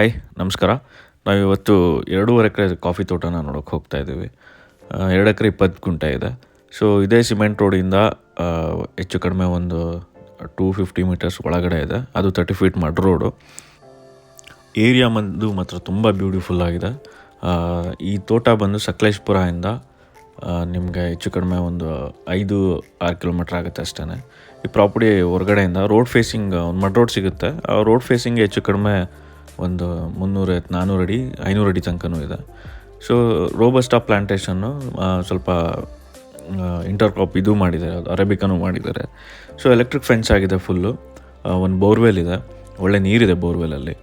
Hi ನಮಸ್ಕಾರ. ನಾವಿವತ್ತು 2.5 acre coffee ತೋಟನ ನೋಡೋಕೆ ಹೋಗ್ತಾ ಇದ್ದೀವಿ. 2 ಎಕರೆ 20 ಗುಂಟೆ ಇದೆ. ಸೊ ಇದೇ ಸಿಮೆಂಟ್ ರೋಡಿಂದ ಹೆಚ್ಚು ಕಡಿಮೆ ಒಂದು 250 ಮೀಟರ್ಸ್ ಒಳಗಡೆ ಇದೆ. ಅದು 30 ಫೀಟ್ ಮಡ್ ರೋಡು. ಏರಿಯಾ ಮಾತ್ರ ತುಂಬ ಬ್ಯೂಟಿಫುಲ್ ಆಗಿದೆ. ಈ ತೋಟ ಬಂದು ಸಕಲೇಶಪುರದಿಂದ ನಿಮಗೆ ಹೆಚ್ಚು ಕಡಿಮೆ ಒಂದು 5-6 ಕಿಲೋಮೀಟ್ರ್ ಆಗುತ್ತೆ ಅಷ್ಟೇ. ಈ ಪ್ರಾಪರ್ಟಿ ಹೊರಗಡೆಯಿಂದ ರೋಡ್ ಫೇಸಿಂಗ್ ಒಂದು ಮಡ್ ರೋಡ್ ಸಿಗುತ್ತೆ. ಆ ರೋಡ್ ಫೇಸಿಂಗ್ ಹೆಚ್ಚು ಕಡಿಮೆ ಒಂದು 300-400 ಅಡಿ 500 ಅಡಿ ತನಕನೂ ಇದೆ. ಸೊ ರೋಬಸ್ಟಾ ಪ್ಲ್ಯಾಂಟೇಷನ್ನು ಸ್ವಲ್ಪ ಇಂಟರ್ಕ್ರಾಪ್ ಇದು ಮಾಡಿದ್ದಾರೆ, ಅರೇಬಿಕನೂ ಮಾಡಿದ್ದಾರೆ. ಸೊ ಎಲೆಕ್ಟ್ರಿಕ್ ಫೆನ್ಸ್ ಆಗಿದೆ ಫುಲ್ಲು. ಒಂದು ಬೋರ್ವೆಲ್ ಇದೆ, ಒಳ್ಳೆ ನೀರಿದೆ ಬೋರ್ವೆಲಲ್ಲಿ.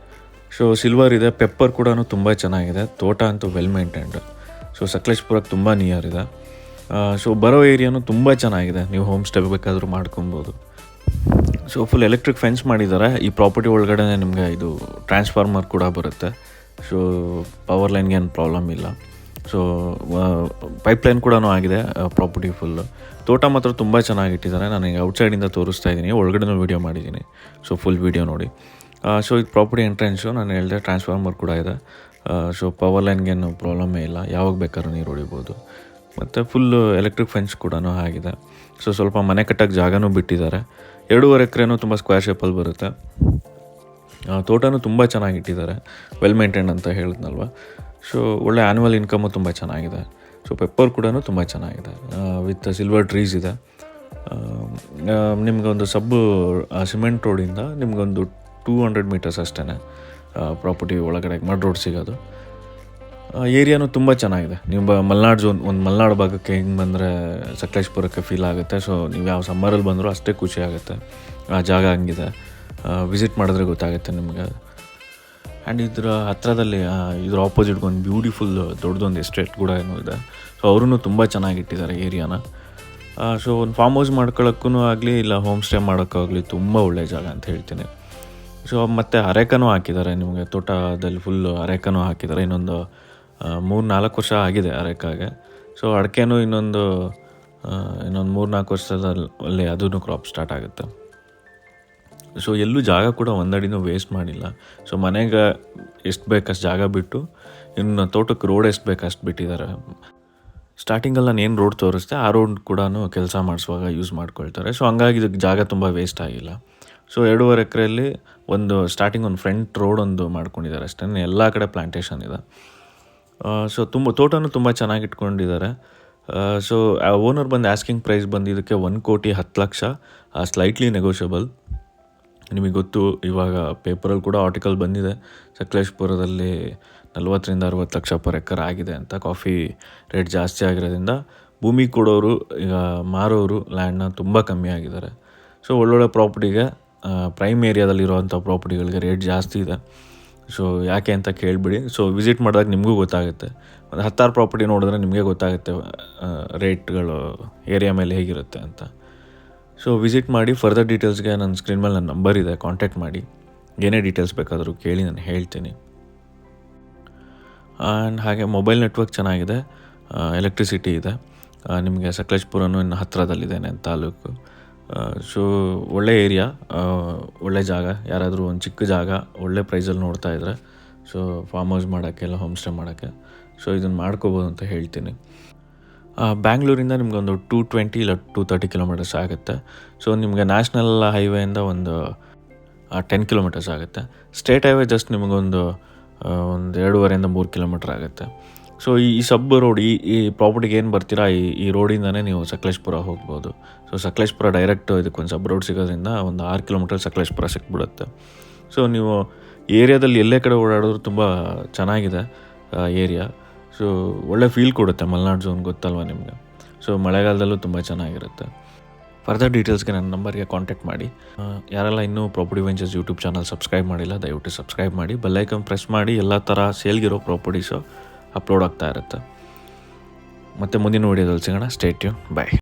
ಸೊ ಸಿಲ್ವರ್ ಇದೆ, ಪೆಪ್ಪರ್ ಕೂಡ ತುಂಬ ಚೆನ್ನಾಗಿದೆ. ತೋಟ ಅಂತೂ ವೆಲ್ ಮೇಂಟೈನ್ಡ್. ಸೊ ಸಕಲೇಶಪುರಕ್ಕೆ ತುಂಬ ನಿಯರ್ ಇದೆ. ಸೊ ಬರೋ ಏರಿಯಾನು ತುಂಬ ಚೆನ್ನಾಗಿದೆ. ನೀವು ಹೋಮ್ ಸ್ಟೇ ಬೇಕಾದರೂ ಮಾಡ್ಕೊಬೋದು. ಸೊ ಫುಲ್ ಎಲೆಕ್ಟ್ರಿಕ್ ಫೆನ್ಸ್ ಮಾಡಿದ್ದಾರೆ. ಈ ಪ್ರಾಪರ್ಟಿ ಒಳಗಡೆ ನಿಮಗೆ ಇದು ಟ್ರಾನ್ಸ್ಫಾರ್ಮರ್ ಕೂಡ ಬರುತ್ತೆ. ಸೊ ಪವರ್ ಲೈನ್ಗೆ ಏನು ಪ್ರಾಬ್ಲಮ್ ಇಲ್ಲ. ಸೊ ಪೈಪ್ಲೈನ್ ಕೂಡ ಆಗಿದೆ ಪ್ರಾಪರ್ಟಿ ಫುಲ್ಲು. ತೋಟ ಮಾತ್ರ ತುಂಬ ಚೆನ್ನಾಗಿಟ್ಟಿದ್ದಾರೆ. ನನಗೆ ಔಟ್ಸೈಡಿಂದ ತೋರಿಸ್ತಾ ಇದ್ದೀನಿ, ಒಳಗಡೆನೂ ವೀಡಿಯೋ ಮಾಡಿದ್ದೀನಿ. ಸೊ ಫುಲ್ ವೀಡಿಯೋ ನೋಡಿ. ಸೊ ಇದು ಪ್ರಾಪರ್ಟಿ ಎಂಟ್ರೆನ್ಸು ನಾನು ಹೇಳಿದೆ, ಟ್ರಾನ್ಸ್ಫಾರ್ಮರ್ ಕೂಡ ಇದೆ. ಸೊ ಪವರ್ ಲೈನ್ಗೇನು ಪ್ರಾಬ್ಲಮ್ಮೇ ಇಲ್ಲ, ಯಾವಾಗ ಬೇಕಾದ್ರೂ ನೀರು ಹೊಡಿಬೋದು. ಮತ್ತು ಫುಲ್ಲು ಎಲೆಕ್ಟ್ರಿಕ್ ಫೆನ್ಸ್ ಕೂಡ ಆಗಿದೆ. ಸೊ ಸ್ವಲ್ಪ ಮನೆ ಕಟ್ಟೋಕ್ಕೆ ಜಾಗನೂ ಬಿಟ್ಟಿದ್ದಾರೆ. 2.5 ಎಕರೆನೂ ತುಂಬ ಸ್ಕ್ವೇರ್ ಶೇಪಲ್ಲಿ ಬರುತ್ತೆ. ತೋಟನೂ ತುಂಬ ಚೆನ್ನಾಗಿಟ್ಟಿದ್ದಾರೆ, ವೆಲ್ ಮೇಂಟೈನ್ ಅಂತ ಹೇಳಿದ್ನಲ್ವ. ಸೊ ಒಳ್ಳೆ ಆ್ಯನ್ಯುವಲ್ ಇನ್ಕಮು ತುಂಬ ಚೆನ್ನಾಗಿದೆ. ಸೊ ಪೆಪ್ಪರ್ ಕೂಡ ತುಂಬ ಚೆನ್ನಾಗಿದೆ, ವಿತ್ ಸಿಲ್ವರ್ ಟ್ರೀಸ್ ಇದೆ. ನಿಮಗೊಂದು ಸಿಮೆಂಟ್ ರೋಡಿಂದ ನಿಮಗೊಂದು 200 ಮೀಟರ್ಸ್ ಅಷ್ಟೇ ಪ್ರಾಪರ್ಟಿ ಒಳಗಡೆ ಮಡ್ ರೋಡ್ ಸಿಗೋದು. ಏರಿಯಾನು ತುಂಬ ಚೆನ್ನಾಗಿದೆ. ನೀವು ಮಲೆನಾಡು ಝೋನ್, ಒಂದು ಮಲೆನಾಡು ಭಾಗಕ್ಕೆ ಹಿಂಗೆ ಬಂದರೆ ಸಕಲೇಶಪುರಕ್ಕೆ ಫೀಲ್ ಆಗುತ್ತೆ. ಸೊ ನೀವು ಯಾವ ಸಮ್ಮರಲ್ಲಿ ಬಂದರೂ ಅಷ್ಟೇ ಖುಷಿ ಆಗುತ್ತೆ. ಆ ಜಾಗ ಹಂಗಿದೆ, ವಿಸಿಟ್ ಮಾಡಿದ್ರೆ ಗೊತ್ತಾಗುತ್ತೆ ನಿಮಗೆ. ಆ್ಯಂಡ್ ಇದರ ಹತ್ತಿರದಲ್ಲಿ ಇದ್ರ ಆಪೋಸಿಟ್ಗೆ ಒಂದು ಬ್ಯೂಟಿಫುಲ್ ದೊಡ್ಡದೊಂದು ಎಸ್ಟೇಟ್ ಕೂಡ ಏನೋ ಇದೆ. ಸೊ ಅವರೂ ತುಂಬ ಚೆನ್ನಾಗಿಟ್ಟಿದ್ದಾರೆ ಏರಿಯಾನ. ಸೊ ಒಂದು ಫಾರ್ಮ್ ಹೌಸ್ ಮಾಡ್ಕೊಳ್ಳೋಕ್ಕೂ ಆಗಲಿ ಇಲ್ಲ ಹೋಮ್ ಸ್ಟೇ ಮಾಡೋಕ್ಕಾಗಲಿ ತುಂಬ ಒಳ್ಳೆಯ ಜಾಗ ಅಂತ ಹೇಳ್ತೀನಿ. ಸೊ ಮತ್ತು ಅರೇಕನೂ ಹಾಕಿದ್ದಾರೆ. ನಿಮಗೆ ತೋಟದಲ್ಲಿ ಫುಲ್ಲು ಅರೇಕನೂ ಹಾಕಿದ್ದಾರೆ. ಇನ್ನೊಂದು 3-4 ವರ್ಷ ಆಗಿದೆ ಅರೇಕಾಗೆ. ಸೊ ಅಡಿಕೆನೂ ಇನ್ನೊಂದು 3-4 ವರ್ಷದಲ್ಲಿ ಅದೂ ಕ್ರಾಪ್ ಸ್ಟಾರ್ಟ್ ಆಗುತ್ತೆ. ಸೊ ಎಲ್ಲೂ ಜಾಗ ಕೂಡ ಒಂದಡಿನೂ ವೇಸ್ಟ್ ಮಾಡಿಲ್ಲ. ಸೊ ಮನೆಗೆ ಎಷ್ಟು ಬೇಕಷ್ಟು ಜಾಗ ಬಿಟ್ಟು ಇನ್ನು ತೋಟಕ್ಕೆ ರೋಡ್ ಎಷ್ಟು ಬೇಕಷ್ಟು ಬಿಟ್ಟಿದ್ದಾರೆ. ಸ್ಟಾರ್ಟಿಂಗಲ್ಲಿ ನಾನು ಏನು ರೋಡ್ ತೋರಿಸ್ದೆ ಆ ರೋಡ್ ಕೂಡ ಕೆಲಸ ಮಾಡಿಸುವಾಗ ಯೂಸ್ ಮಾಡ್ಕೊಳ್ತಾರೆ. ಸೊ ಹಂಗಾಗಿ ಇದಕ್ಕೆ ಜಾಗ ತುಂಬ ವೇಸ್ಟ್ ಆಗಿಲ್ಲ. ಸೊ 2.5 ಎಕರೆಯಲ್ಲಿ ಒಂದು ಸ್ಟಾರ್ಟಿಂಗ್ ಒಂದು ಫ್ರಂಟ್ ರೋಡ್ ಒಂದು ಮಾಡ್ಕೊಂಡಿದ್ದಾರೆ ಅಷ್ಟೇ. ಎಲ್ಲ ಕಡೆ ಪ್ಲ್ಯಾಂಟೇಷನ್ ಇದೆ. ಸೊ ತೋಟನೂ ತುಂಬ ಚೆನ್ನಾಗಿ ಇಟ್ಕೊಂಡಿದ್ದಾರೆ. ಸೊ ಓನರ್ ಬಂದು ಆಸ್ಕಿಂಗ್ ಪ್ರೈಸ್ ಬಂದು ಇದಕ್ಕೆ 1,10,00,000, ಸ್ಲೈಟ್ಲಿ ನೆಗೋಷಿಯಬಲ್. ನಿಮಗೆ ಗೊತ್ತು, ಇವಾಗ ಪೇಪರಲ್ಲಿ ಕೂಡ ಆರ್ಟಿಕಲ್ ಬಂದಿದೆ, ಸಕಲೇಶಪುರದಲ್ಲಿ 40-60 ಲಕ್ಷ ಪರ್ ಎಕರ್ ಆಗಿದೆ ಅಂತ. ಕಾಫಿ ರೇಟ್ ಜಾಸ್ತಿ ಆಗಿರೋದ್ರಿಂದ ಭೂಮಿ ಕೊಡೋರು ಈಗ ಮಾರೋರು ಲ್ಯಾಂಡ್ನ ತುಂಬ ಕಮ್ಮಿ ಆಗಿದ್ದಾರೆ. ಸೊ ಒಳ್ಳೊಳ್ಳೆ ಪ್ರಾಪರ್ಟಿಗೆ ಪ್ರೈಮ್ ಏರಿಯಾದಲ್ಲಿರುವಂಥ ಪ್ರಾಪರ್ಟಿಗಳಿಗೆ ರೇಟ್ ಜಾಸ್ತಿ ಇದೆ. ಸೊ ಯಾಕೆ ಅಂತ ಕೇಳಿಬಿಡಿ. ಸೊ ವಿಸಿಟ್ ಮಾಡಿದಾಗ ನಿಮಗೂ ಗೊತ್ತಾಗುತ್ತೆ. ಒಂದು 10 ಪ್ರಾಪರ್ಟಿ ನೋಡಿದ್ರೆ ನಿಮಗೆ ಗೊತ್ತಾಗುತ್ತೆ ರೇಟ್ಗಳು ಏರಿಯಾ ಮೇಲೆ ಹೇಗಿರುತ್ತೆ ಅಂತ. ಸೊ ವಿಸಿಟ್ ಮಾಡಿ. ಫರ್ದರ್ ಡೀಟೇಲ್ಸ್ಗೆ ನನ್ನ ಸ್ಕ್ರೀನ್ ಮೇಲೆ ನನ್ನ ನಂಬರ್ ಇದೆ, ಕಾಂಟ್ಯಾಕ್ಟ್ ಮಾಡಿ. ಏನೇ ಡೀಟೇಲ್ಸ್ ಬೇಕಾದರೂ ಕೇಳಿ ನಾನು ಹೇಳ್ತೀನಿ. ಆ್ಯಂಡ್ ಹಾಗೆ ಮೊಬೈಲ್ ನೆಟ್ವರ್ಕ್ ಚೆನ್ನಾಗಿದೆ, ಎಲೆಕ್ಟ್ರಿಸಿಟಿ ಇದೆ. ನಿಮಗೆ ಸಕಲೇಶಪುರನೂ ಇನ್ನು ಹತ್ತಿರದಲ್ಲಿದೆ ತಾಲೂಕು. ಸೊ ಒಳ್ಳೆ ಏರಿಯಾ, ಒಳ್ಳೆ ಜಾಗ. ಯಾರಾದರೂ ಒಂದು ಚಿಕ್ಕ ಜಾಗ ಒಳ್ಳೆ ಪ್ರೈಸಲ್ಲಿ ನೋಡ್ತಾ ಇದ್ದರೆ ಸೊ ಫಾರ್ಮ್ ಹೌಸ್ ಮಾಡೋಕ್ಕೆ ಇಲ್ಲ ಹೋಮ್ ಸ್ಟೇ ಮಾಡೋಕ್ಕೆ ಸೊ ಇದನ್ನು ಮಾಡ್ಕೋಬೋದು ಅಂತ ಹೇಳ್ತೀನಿ. ಬ್ಯಾಂಗ್ಳೂರಿಂದ ನಿಮಗೊಂದು 220 ಇಲ್ಲ 230 ಕಿಲೋಮೀಟರ್ಸ್ ಆಗುತ್ತೆ. ಸೊ ನಿಮಗೆ ನ್ಯಾಷನಲ್ ಹೈವೇಯಿಂದ ಒಂದು 10 ಕಿಲೋಮೀಟರ್ಸ್ ಆಗುತ್ತೆ. ಸ್ಟೇಟ್ ಹೈವೇ ಜಸ್ಟ್ ನಿಮಗೊಂದು 2.5-3 ಕಿಲೋಮೀಟರ್ ಆಗುತ್ತೆ. ಸೊ ಈ ಸಬ್ ರೋಡ್, ಈ ಪ್ರಾಪರ್ಟಿಗೆ ಏನು ಬರ್ತೀರಾ ಈ ರೋಡಿಂದನೇ ನೀವು ಸಕಲೇಶಪುರ ಹೋಗ್ಬೋದು. ಸೊ ಸಕಲೇಶಪುರ ಡೈರೆಕ್ಟ್ ಇದಕ್ಕೊಂದು ಸಬ್ ರೋಡ್ ಸಿಗೋದ್ರಿಂದ ಒಂದು 6 ಕಿಲೋಮೀಟರ್ ಸಕಲೇಶಪುರ ಸಿಕ್ಬಿಡುತ್ತೆ. ಸೊ ನೀವು ಏರಿಯಾದಲ್ಲಿ ಎಲ್ಲೇ ಕಡೆ ಓಡಾಡಿದ್ರು ತುಂಬ ಚೆನ್ನಾಗಿದೆ ಏರಿಯಾ. ಸೊ ಒಳ್ಳೆ ಫೀಲ್ ಕೊಡುತ್ತೆ. ಮಲೆನಾಡು ಝೋನ್ ಗೊತ್ತಲ್ವ ನಿಮಗೆ. ಸೊ ಮಳೆಗಾಲದಲ್ಲೂ ತುಂಬ ಚೆನ್ನಾಗಿರುತ್ತೆ. ಫರ್ದರ್ ಡೀಟೇಲ್ಸ್ಗೆ ನನ್ನ ನಂಬರ್ಗೆ ಕಾಂಟ್ಯಾಕ್ಟ್ ಮಾಡಿ. ಯಾರೆಲ್ಲ ಇನ್ನೂ property ventures YouTube channel subscribe ಮಾಡಿಲ್ಲ, ದಯವಿಟ್ಟು ಸಬ್ಸ್ಕ್ರೈಬ್ ಮಾಡಿ. ಬೆಲ್ ಐಕಾನ್ ಪ್ರೆಸ್ ಮಾಡಿ. ಎಲ್ಲ ಥರ ಸೇಲ್ಗಿರೋ ಪ್ರಾಪರ್ಟೀಸು ಅಪ್ಲೋಡ್ ಆಗ್ತಾ ಇರುತ್ತೆ. ಮತ್ತು ಮುಂದಿನ ವೀಡಿಯೋದಲ್ಲಿ ಸಿಗೋಣ. Stay tune. ಬಾಯ್.